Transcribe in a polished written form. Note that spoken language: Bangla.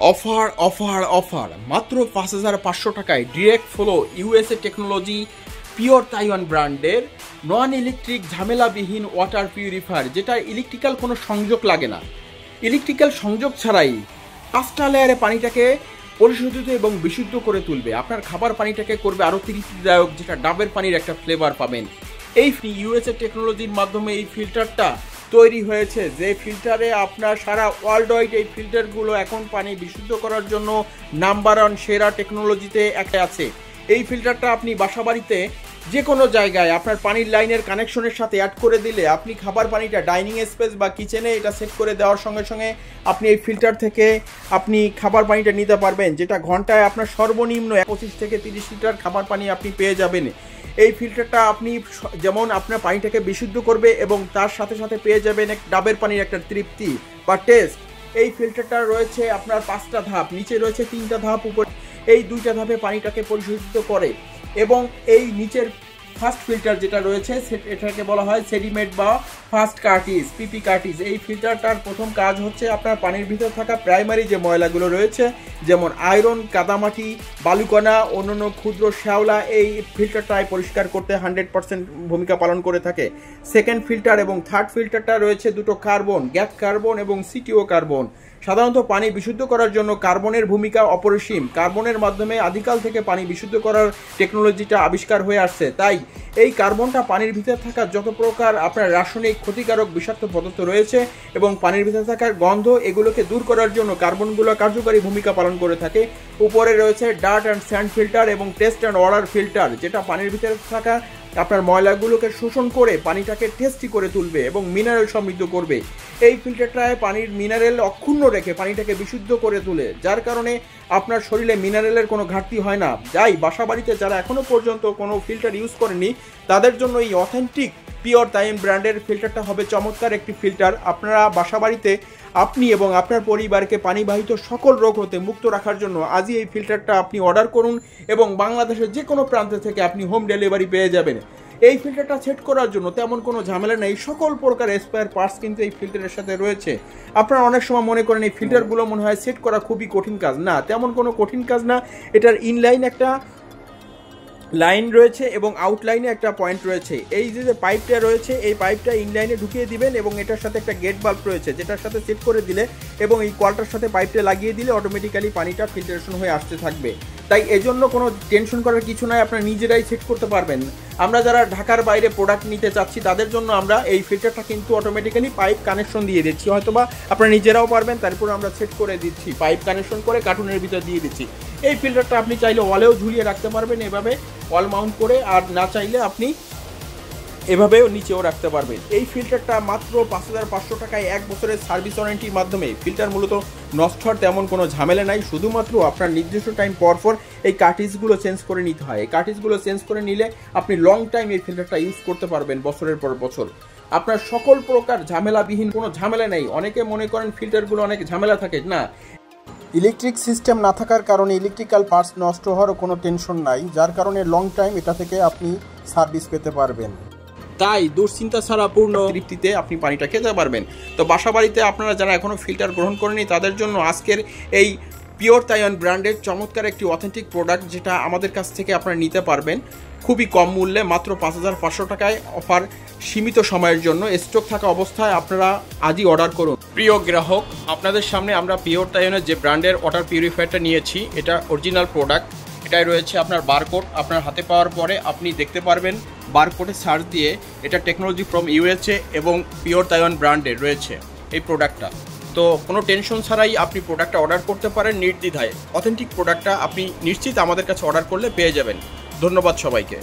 অফার অফার অফার মাত্র ৫,৫০০ টাকায় direct flow USA technology pure Taiwan ব্র্যান্ডের নন ইলেকট্রিক ঝামেলাবিহীন ওয়াটার পিউরিফায়ার, যেটা ইলেকট্রিক্যাল কোনো সংযোগ লাগে না। ইলেকট্রিক্যাল সংযোগ ছাড়াই ৫টা লেয়ারে পানিটাকে পরিশোধিত এবং বিশুদ্ধ করে তুলবে। আপনার খাবার পানিটাকে করবে আরও তৃপ্তিদায়ক, যেটা ডাবের পানির একটা ফ্লেভার পাবেন। এই ইউএসএ টেকনোলজির মাধ্যমে এই ফিল্টারটা তৈরি হয়েছে, যে ফিল্টারে আপনার সারা ওয়ার্ল্ড ওয়াইড এই ফিল্টারগুলো এখন পানি বিশুদ্ধ করার জন্য নাম্বার ওয়ান সেরা টেকনোলজিতে একটা আছে। এই ফিল্টারটা আপনি বাসা বাড়িতে যে কোনো জায়গায় আপনার পানির লাইনের কানেকশনের সাথে অ্যাড করে দিলে আপনি খাবার পানিটা ডাইনিং স্পেস বা কিচেনে এটা সেট করে দেওয়ার সঙ্গে সঙ্গে আপনি এই ফিল্টার থেকে আপনি খাবার পানিটা নিতে পারবেন, যেটা ঘন্টায় আপনার সর্বনিম্ন 25 থেকে 30 লিটার খাবার পানি আপনি পেয়ে যাবেন। এই ফিল্টারটা আপনি যেমন আপনার পানিটাকে বিশুদ্ধ করবে এবং তার সাথে সাথে পেয়ে যাবেন এক ডাবের পানির একটা তৃপ্তি বা টেস্ট। এই ফিল্টারটা রয়েছে আপনার 5টা ধাপ, নিচে রয়েছে 3টা ধাপ, উপর এই 2টা ধাপে পানিটাকে পরিশোধিত করে। এবং এই নিচের ফার্স্ট ফিল্টার যেটা রয়েছে এটাকে বলা হয় সেডিমেট বা ফার্স্ট কার্টিজ, পিপি কার্টিজ। এই ফিল্টারটার প্রথম কাজ হচ্ছে আপনার পানির ভিতর থাকা প্রাইমারি যে ময়লাগুলো রয়েছে, যেমন আয়রন, কাদামাটি, বালুকণা, অন্যান্য ক্ষুদ্র শ্যাওলা, এই ফিল্টারটায় পরিষ্কার করতে 100% ভূমিকা পালন করে থাকে। সেকেন্ড ফিল্টার এবং থার্ড ফিল্টারটা রয়েছে দুটো কার্বন, গ্যাস কার্বন এবং সিটিও কার্বন। সাধারণত পানি বিশুদ্ধ করার জন্য কার্বনের ভূমিকা অপরিসীম। কার্বনের মাধ্যমে আদিকাল থেকে পানি বিশুদ্ধ করার টেকনোলজিটা আবিষ্কার হয়ে আসছে। তাই এই কার্বনটা পানির ভিতরে থাকা যত প্রকার আপনার রাসায়নিক ক্ষতিকারক বিষাক্ত পদার্থ রয়েছে এবং পানির ভিতরে থাকার গন্ধ, এগুলোকে দূর করার জন্য কার্বনগুলো কার্যকরী ভূমিকা পালন করে থাকে। উপরে রয়েছে ডার্ট অ্যান্ড স্যান্ড ফিল্টার এবং টেস্ট অ্যান্ড ওয়াটার ফিল্টার, যেটা পানির ভিতরে থাকা আপনার ময়লাগুলোকে শোষণ করে পানিটাকে টেস্টি করে তুলবে এবং মিনারেল সমৃদ্ধ করবে। এই ফিল্টারটায় পানির মিনারেল অক্ষুণ্ণ রেখে পানিটাকে বিশুদ্ধ করে তোলে, যার কারণে আপনার শরীরে মিনারেলের কোনো ঘাটতি হয় না। যাই বাসা বাড়িতে যারা এখনও পর্যন্ত কোনো ফিল্টার ইউজ করেনি তাদের জন্য এই অথেন্টিক পিওর তাইওয়ান ব্র্যান্ডের ফিল্টারটা হবে চমৎকার একটি ফিল্টার। আপনারা বাসা বাড়িতে আপনি এবং আপনার পরিবারকে পানিবাহিত সকল রোগ হতে মুক্ত রাখার জন্য আজই এই ফিল্টারটা আপনি অর্ডার করুন এবং বাংলাদেশের যে কোনো প্রান্ত থেকে আপনি হোম ডেলিভারি পেয়ে যাবেন। এই ফিল্টারটা সেট করার জন্য তেমন কোনো ঝামেলা নেই, সকল প্রকার স্পেয়ার পার্টস কিন্তু এই ফিল্টারের সাথে রয়েছে। আপনারা অনেক সময় মনে করেন এই ফিল্টারগুলো মনে হয় সেট করা খুবই কঠিন কাজ, না, তেমন কোনো কঠিন কাজ না। এটার ইনলাইন একটা লাইন রয়েছে এবং আউটলাইনে একটা পয়েন্ট রয়েছে। এই যে পাইপটা রয়েছে এই পাইপটা ইনলাইনে ঢুকিয়ে দিবেন এবং এটার সাথে একটা গেট বাল্ব রয়েছে, যেটার সাথে সেট করে দিলে এবং এই কলটার সাথে পাইপটা লাগিয়ে দিলে অটোমেটিক্যালি পানিটা ফিল্টারেশন হয়ে আসতে থাকবে। তাই এজন্য কোনো টেনশন করার কিছু নাই, আপনারা নিজেরাই সেট করতে পারবেন। আমরা যারা ঢাকার বাইরে প্রোডাক্ট নিতে চাচ্ছি তাদের জন্য আমরা এই ফিল্টারটা কিন্তু অটোমেটিক্যালি পাইপ কানেকশন দিয়ে দিচ্ছি, হয়তোবা আপনারা নিজেরাও পারবেন। তারপর আমরা সেট করে দিচ্ছি, পাইপ কানেকশন করে কার্টুনের ভিতর দিয়ে দিচ্ছি। এই ফিল্টারটা আপনি চাইলে ওয়ালেও ঝুলিয়ে রাখতে পারবেন এভাবে ওয়াল মাউন্ট করে, আর না চাইলে আপনি এভাবেও নিচেও রাখতে পারবেন। এই ফিল্টারটা মাত্র ৫,৫০০ টাকায় 1 বছরের সার্ভিস ওয়ারেন্টির মাধ্যমে। ফিল্টার মূলত নষ্ট হওয়ার তেমন কোনো ঝামেলা নাই, শুধুমাত্র আপনার নির্দিষ্ট টাইম পর এই কার্টিজগুলো চেঞ্জ করে নিতে হয়। এই কার্টিজগুলো চেঞ্জ করে নিলে আপনি লং টাইম এই ফিল্টারটা ইউজ করতে পারবেন বছরের পর বছর। আপনার সকল প্রকার ঝামেলাবিহীন কোনো ঝামেলা নেই। অনেকে মনে করেন ফিল্টারগুলো অনেক ঝামেলা থাকে, না, ইলেকট্রিক সিস্টেম না থাকার কারণে ইলেকট্রিক্যাল পার্টস নষ্ট হওয়ারও কোনো টেনশন নাই, যার কারণে লং টাইম এটা থেকে আপনি সার্ভিস পেতে পারবেন। তাই দুশ্চিন্তা ছাড়া পূর্ণ তৃপ্তিতে আপনি পানিটা খেতে পারবেন। তো বাসা বাড়িতে আপনারা যারা এখনও ফিল্টার গ্রহণ করেনি তাদের জন্য আজকের এই পিওর তাইওয়ান ব্র্যান্ডের চমৎকার একটি অথেন্টিক প্রোডাক্ট, যেটা আমাদের কাছ থেকে আপনারা নিতে পারবেন খুবই কম মূল্যে, মাত্র ৫,৫০০ টাকায়। অফার সীমিত সময়ের জন্য, স্টক থাকা অবস্থায় আপনারা আজই অর্ডার করুন। প্রিয় গ্রাহক, আপনাদের সামনে আমরা পিওর তাইওয়ানের যে ব্র্যান্ডের ওয়াটার পিউরিফায়ারটা নিয়েছি, এটা অরিজিনাল প্রোডাক্ট। এটাই রয়েছে আপনার বারকোড। আপনার হাতে পাওয়ার পরে আপনি দেখতে পারবেন বারকোডে সার্চ দিয়ে এটা টেকনোলজি ফ্রম ইউএসএ এবং পিওর তাইওয়ান ব্র্যান্ডের রয়েছে এই প্রোডাক্টটা। তো কোনো টেনশন ছাড়াই আপনি প্রোডাক্টটা অর্ডার করতে পারেন নির্দ্বিধায়। অথেন্টিক প্রোডাক্টটা আপনি নিশ্চিত আমাদের কাছে অর্ডার করলে পেয়ে যাবেন। ধন্যবাদ সবাইকে।